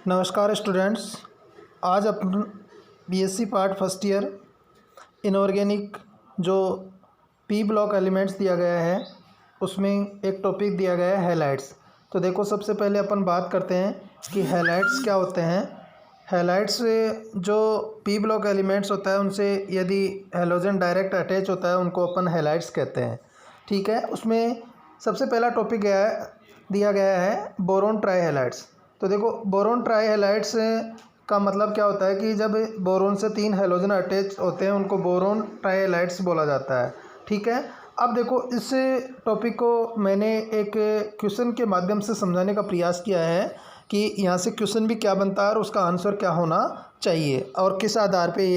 नमस्कार स्टूडेंट्स। आज अपन BSc part first year inorganic जो पी ब्लॉक एलिमेंट्स दिया गया है उसमें एक टॉपिक दिया गया है हैलाइड्स। तो देखो, सबसे पहले अपन बात करते हैं कि हैलाइड्स क्या होते हैं। हैलाइड्स जो पी ब्लॉक एलिमेंट्स होता है उनसे यदि हैलोजन डायरेक्ट अटैच होता है उनको अपन हैलाइड्स कहते हैं। ठीक है, उसमें सबसे पहला टॉपिक दिया गया है बोरोन ट्राई हैलाइड्स। तो देखो, बोरोन ट्राई हैलाइड्स का मतलब क्या होता है कि जब बोरोन से 3 हैलोजन अटैच होते हैं उनको बोरोन ट्राई हैलाइड्स बोला जाता है। ठीक है, अब देखो, इस टॉपिक को मैंने एक क्वेश्चन के माध्यम से समझाने का प्रयास किया है कि यहाँ से क्वेश्चन भी क्या बनता है और उसका आंसर क्या होना चाहिए और किस आधार पे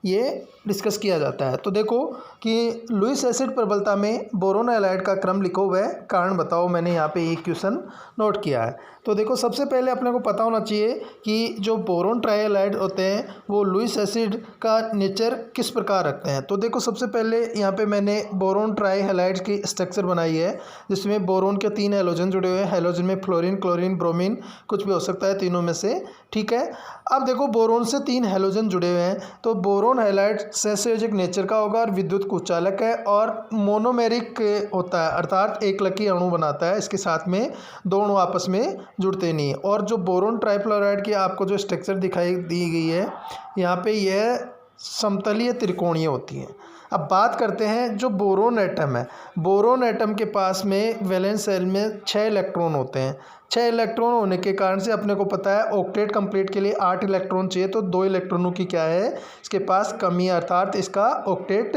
ये डिस्कस किया जाता है। तो देखो कि लुईस एसिड प्रबलता में बोरोन हैलाइड का क्रम लिखो, वह कारण बताओ। मैंने यहाँ पे एक क्वेश्चन नोट किया है। तो देखो, सबसे पहले अपने को पता होना चाहिए कि जो बोरोन ट्राई हैलाइड होते हैं वो लुईस एसिड का नेचर किस प्रकार रखते हैं। तो देखो, सबसे पहले यहाँ पे मैंने बोरोन ट्राई हैलाइड्स की स्ट्रक्चर बनाई है जिसमें बोरोन के 3 हैलोजन जुड़े हुए हैं। हैलोजन में फ्लोरीन, क्लोरीन, ब्रोमीन कुछ भी हो सकता है, तीनों में से। ठीक है, अब देखो, बोरोन से 3 हैलोजन जुड़े हुए हैं तो बोरोन हैलाइड सहसंयोजक नेचर का होगा और विद्युत कुचालक है और मोनोमेरिक होता है, अर्थात एक लकी अणु बनाता है। इसके साथ में 2 अणु आपस में जुड़ते नहीं। और जो बोरोन ट्राइफ्लोराइड की आपको जो स्ट्रक्चर दिखाई दी गई है यहाँ पे यह समतलीय त्रिकोणीय होती है। अब बात करते हैं जो बोरोन एटम है। बोरोन एटम के पास में वैलेंस शेल में 6 इलेक्ट्रॉन होते हैं। 6 इलेक्ट्रॉन होने के कारण से अपने को पता है ऑक्टेट कंप्लीट के लिए 8 इलेक्ट्रॉन चाहिए, तो 2 इलेक्ट्रॉनों की क्या है, इसके पास कमी है, अर्थात इसका ऑक्टेट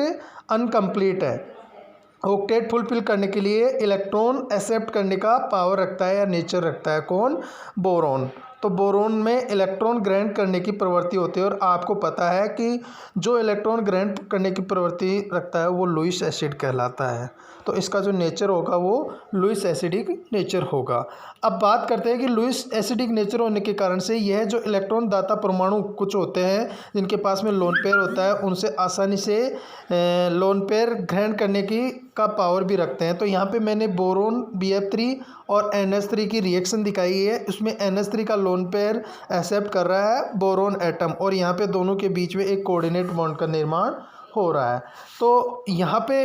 अनकम्प्लीट है। ऑक्टेट फुलफिल करने के लिए इलेक्ट्रॉन एक्सेप्ट करने का पावर रखता है या नेचर रखता है कौन, बोरोन। तो बोरोन में इलेक्ट्रॉन ग्रहण करने की प्रवृत्ति होती है और आपको पता है कि जो इलेक्ट्रॉन ग्रहण करने की प्रवृत्ति रखता है वो लुईस एसिड कहलाता है। तो इसका जो नेचर होगा वो लुईस एसिडिक नेचर होगा। अब बात करते हैं कि लुईस एसिडिक नेचर होने के कारण से यह जो इलेक्ट्रॉन दाता परमाणु कुछ होते हैं जिनके पास में लोन पेयर होता है उनसे आसानी से लोन पेयर ग्रहण करने की का पावर भी रखते हैं। तो यहाँ पे मैंने बोरोन BF3 और NH3 की रिएक्शन दिखाई है। उसमें NH3 का लोन पेयर एक्सेप्ट कर रहा है बोरोन एटम और यहाँ पे दोनों के बीच में एक कोऑर्डिनेट बॉन्ड का निर्माण हो रहा है। तो यहाँ पे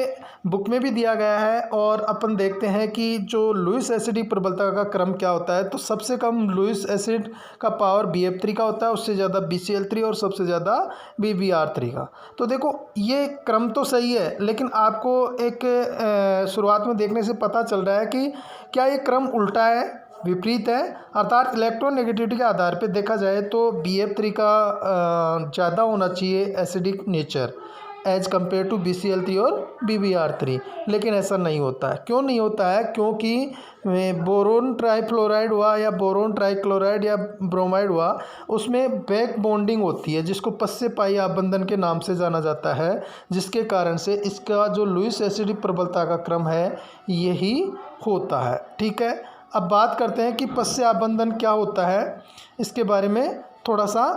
बुक में भी दिया गया है और अपन देखते हैं कि जो लुईस एसिडिक प्रबलता का क्रम क्या होता है। तो सबसे कम लुईस एसिड का पावर BF3 का होता है, उससे ज़्यादा BCl3 और सबसे ज़्यादा BBr3 का। तो देखो, ये क्रम तो सही है लेकिन आपको एक शुरुआत में देखने से पता चल रहा है कि क्या ये क्रम उल्टा है, विपरीत है। अर्थात इलेक्ट्रॉन नेगेटिविटी के आधार पर देखा जाए तो BF3 का ज़्यादा होना चाहिए acidic nature as compared to BCl3 और BBr3, लेकिन ऐसा नहीं होता है। क्यों नहीं होता है? क्योंकि बोरोन ट्राईफ्लोराइड हुआ या बोरोन ट्राईक्लोराइड या ब्रोमाइड हुआ, उसमें बैक बॉन्डिंग होती है जिसको पस्य पाई आबंधन के नाम से जाना जाता है, जिसके कारण से इसका जो लुईस एसिडिक प्रबलता का क्रम है यही होता है। ठीक है, अब बात करते हैं कि पस्य आबंधन क्या होता है, इसके बारे में थोड़ा सा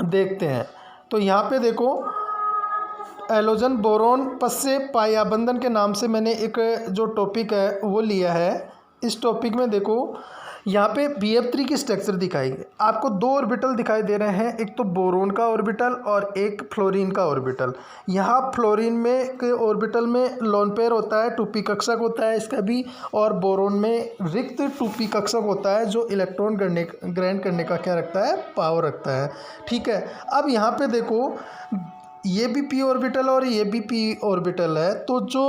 देखते हैं। तो यहाँ पे देखो, हैलोजन बोरोन पस्य पाई आबंधन के नाम से मैंने एक जो टॉपिक है वो लिया है। इस टॉपिक में देखो, यहाँ पे BF3 की स्ट्रक्चर दिखाई है। आपको 2 ऑर्बिटल दिखाई दे रहे हैं, एक तो बोरोन का ऑर्बिटल और एक फ्लोरीन का ऑर्बिटल। यहाँ फ्लोरीन में के ऑर्बिटल में लोन पेयर होता है, 2p कक्षक होता है इसका भी, और बोरोन में रिक्त 2p कक्षक होता है जो इलेक्ट्रॉन ग्रहण करने का क्या रखता है, पावर रखता है। ठीक है, अब यहाँ पे देखो, ये भी p ऑर्बिटल और ये भी p ऑर्बिटल है। तो जो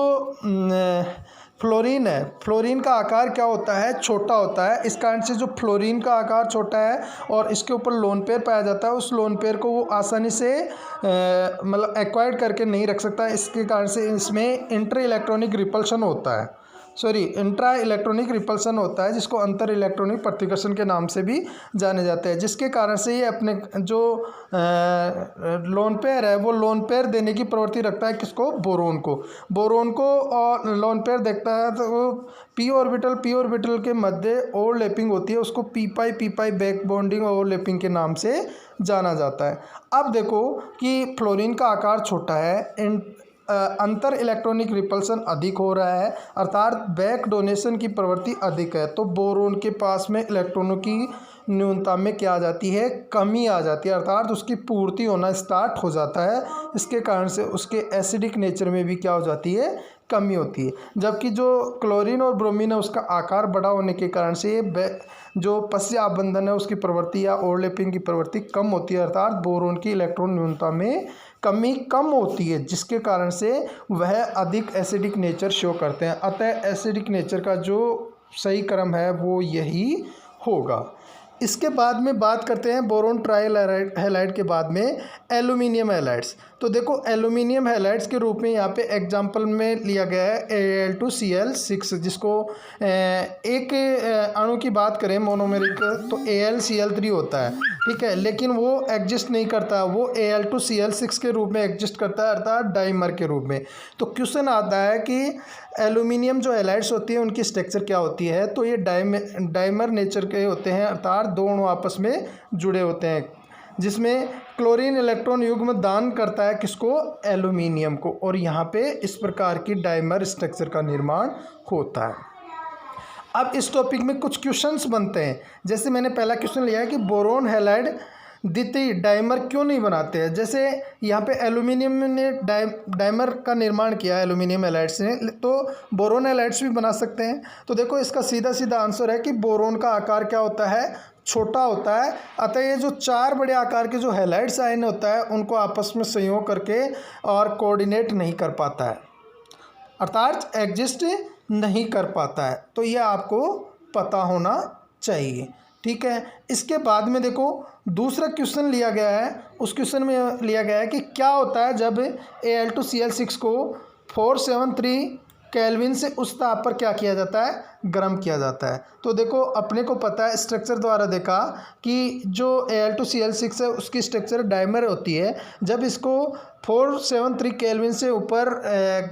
फ्लोरीन है, फ्लोरीन का आकार क्या होता है, छोटा होता है। इस कारण से जो फ्लोरीन का आकार छोटा है और इसके ऊपर लोन पेयर पाया जाता है, उस लोन पेयर को वो आसानी से मतलब एक्वायर्ड करके नहीं रख सकता। इसके कारण से इसमें इंटर इलेक्ट्रॉनिक रिपल्शन होता है, इंट्रा इलेक्ट्रॉनिक रिपल्सन होता है, जिसको अंतर इलेक्ट्रॉनिक प्रतिकर्षण के नाम से भी जाने जाते हैं, जिसके कारण से ये अपने जो लोन पेयर है वो लोन पेयर देने की प्रवृत्ति रखता है। किसको, बोरोन को और लोन पेयर देखता है। तो वो p ऑर्बिटल के मध्य ओवरलैपिंग होती है, उसको p पाई बैक बॉन्डिंग ओवरलैपिंग के नाम से जाना जाता है। अब देखो कि फ्लोरीन का आकार छोटा है, अंतर इलेक्ट्रॉनिक रिपल्सन अधिक हो रहा है, अर्थात बैक डोनेशन की प्रवृत्ति अधिक है, तो बोरोन के पास में इलेक्ट्रॉनों की न्यूनता में क्या आ जाती है, कमी आ जाती है, अर्थात उसकी पूर्ति होना स्टार्ट हो जाता है। इसके कारण से उसके एसिडिक नेचर में भी क्या हो जाती है, कमी होती है। जबकि जो क्लोरीन और ब्रोमीन है उसका आकार बड़ा होने के कारण से जो पश्य आबंधन है उसकी प्रवृत्ति या ओवरलैपिंग की प्रवृत्ति कम होती है, अर्थात बोरोन की इलेक्ट्रॉन न्यूनता में कमी कम होती है, जिसके कारण से वह अधिक एसिडिक नेचर शो करते हैं। अतः एसिडिक नेचर का जो सही क्रम है वो यही होगा। इसके बाद में बात करते हैं बोरोन ट्रायल हैलाइड के बाद में एल्यूमिनियम हैलाइड्स। तो देखो एल्यूमिनियम हैलाइड्स के रूप में यहाँ पे एग्जांपल में लिया गया है Al2Cl6, जिसको एक अणु की बात करें मोनोमेरिक तो AlCl3 होता है, ठीक है, लेकिन वो एग्जिस्ट नहीं करता, वो Al2Cl6 के रूप में एग्जिस्ट करता है, अर्थात डाइमर के रूप में। तो क्वेश्चन आता है कि एल्यूमिनियम जो हैलाइड्स होती है उनकी स्ट्रक्चर क्या होती है, तो ये डाइमर नेचर के होते हैं, अर्थात दो अणु आपस में जुड़े होते हैं, जिसमें क्लोरीन इलेक्ट्रॉन युग्म दान करता है किसको, एल्यूमिनियम को, और यहाँ पे इस प्रकार की डाइमर स्ट्रक्चर का निर्माण होता है। अब इस टॉपिक में कुछ क्वेश्चंस बनते हैं। जैसे मैंने पहला क्वेश्चन लिया है कि बोरोन हैलाइड द्वितीय डाइमर क्यों नहीं बनाते हैं। जैसे यहाँ पे एल्यूमिनियम ने डाइमर का निर्माण किया है एल्यूमिनियम हैलाइड्स ने, तो बोरोन हैलाइड्स भी बना सकते हैं। तो देखो इसका सीधा सीधा आंसर है कि बोरोन का आकार क्या होता है, छोटा होता है, अतः ये जो चार बड़े आकार के जो हैलाइड्स आयन होता है उनको आपस में संयोग करके और कोऑर्डिनेट नहीं कर पाता है, अर्थात एग्जिस्ट नहीं कर पाता है। तो ये आपको पता होना चाहिए, ठीक है। इसके बाद में देखो दूसरा क्वेश्चन लिया गया है, उस क्वेश्चन में लिया गया है कि क्या होता है जब Al2Cl6 को 473 केल्विन से उस ताप पर क्या किया जाता है, गर्म किया जाता है। तो देखो अपने को पता है स्ट्रक्चर द्वारा देखा कि जो Al2Cl6 है उसकी स्ट्रक्चर डाइमर होती है। जब इसको 473 केल्विन से ऊपर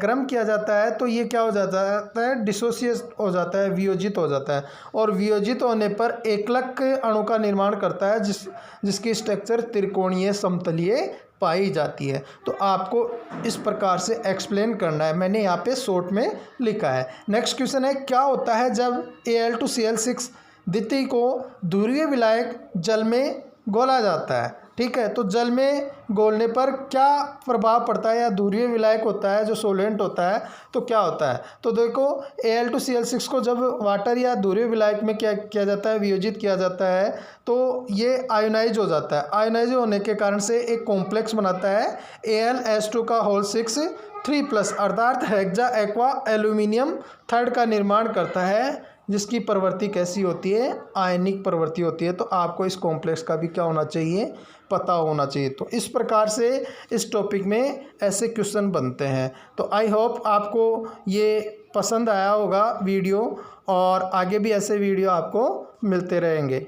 गर्म किया जाता है तो ये क्या हो जाता है, डिसोसिएट हो जाता है, वियोजित हो जाता है, और वियोजित होने पर एकलक अणु का निर्माण करता है जिसकी स्ट्रक्चर त्रिकोणीय समतलीय पाई जाती है। तो आपको इस प्रकार से एक्सप्लेन करना है, मैंने यहाँ पे शॉर्ट में लिखा है। नेक्स्ट क्वेश्चन है क्या होता है जब Al2Cl6 द्वितीय को ध्रुवीय विलायक जल में घोला जाता है, ठीक है। तो जल में घोलने पर क्या प्रभाव पड़ता है, या ध्रुवीय विलायक होता है जो सोलेंट होता है तो क्या होता है। तो देखो Al2Cl6 को जब वाटर या ध्रुवीय विलायक में क्या किया जाता है, वियोजित किया जाता है, तो ये आयोनाइज हो जाता है। आयोनाइज होने के कारण से एक कॉम्प्लेक्स बनाता है Al का होल 6 3+, अर्थात हेक्सा एक्वा एल्यूमिनियम थर्ड का निर्माण करता है, जिसकी प्रवृत्ति कैसी होती है, आयनिक प्रवृत्ति होती है। तो आपको इस कॉम्प्लेक्स का भी क्या होना चाहिए, पता होना चाहिए। तो इस प्रकार से इस टॉपिक में ऐसे क्वेश्चन बनते हैं। तो आई होप आपको ये पसंद आया होगा वीडियो, और आगे भी ऐसे वीडियो आपको मिलते रहेंगे।